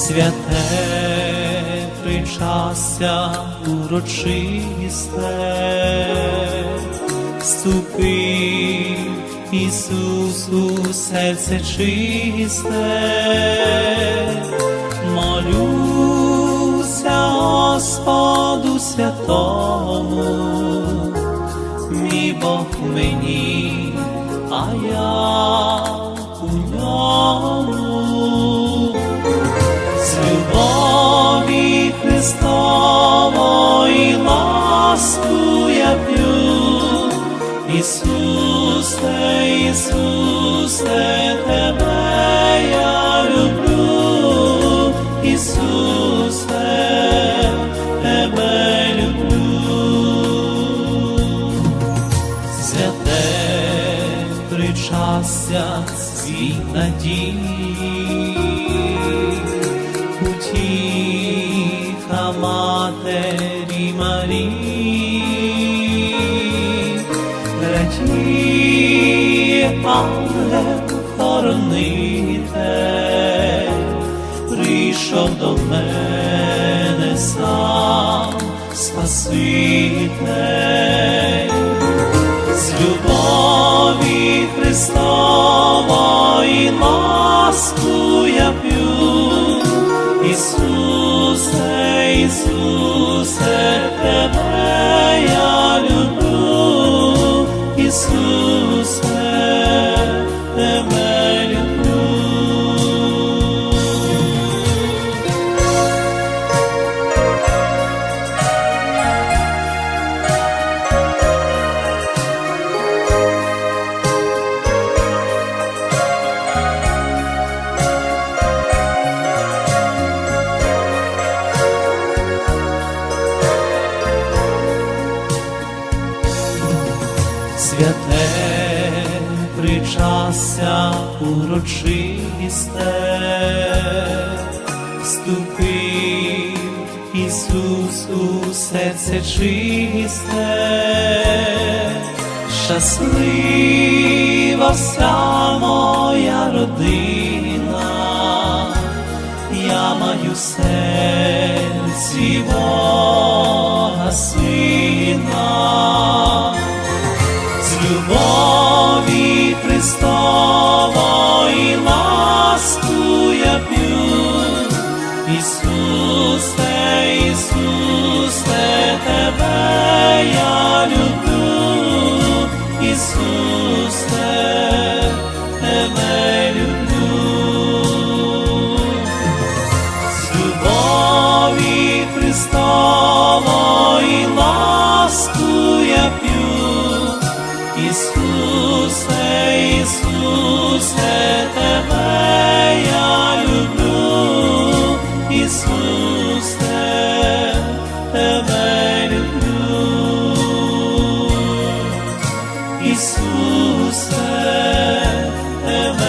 святе причастя урочисте, вступив Ісус у серце чисте. Молюся Господу святому, мій Бог мені, а я у ньому. З любові Христової ласку я п'ю, Ісусе, Ісусе, Тебе я люблю, Ісусе, Тебе люблю. Святе причастя, світ надії, утіха Матері Марії, радіє ангел-хоронитель, прийшов до мене сам Спаситель. З любові Христової ласку я п'ю, Ісусе, Ісусе, Тебе я люблю, Ісусе, Тебе люблю. Святе причастя урочисте, вступив Ісус у серце чисте. Щаслива вся моя родина, я маю в серці Бога Сина. З любові Христової ласку я п'ю, Ісусе, Ісусе, Тебе я люблю, Ісусе, Тебе люблю. З любові Христової ласку я п'ю, Ісусе, Ісусе, Тебе я люблю, Ісусе, Тебе люблю, Ісусе, Тебе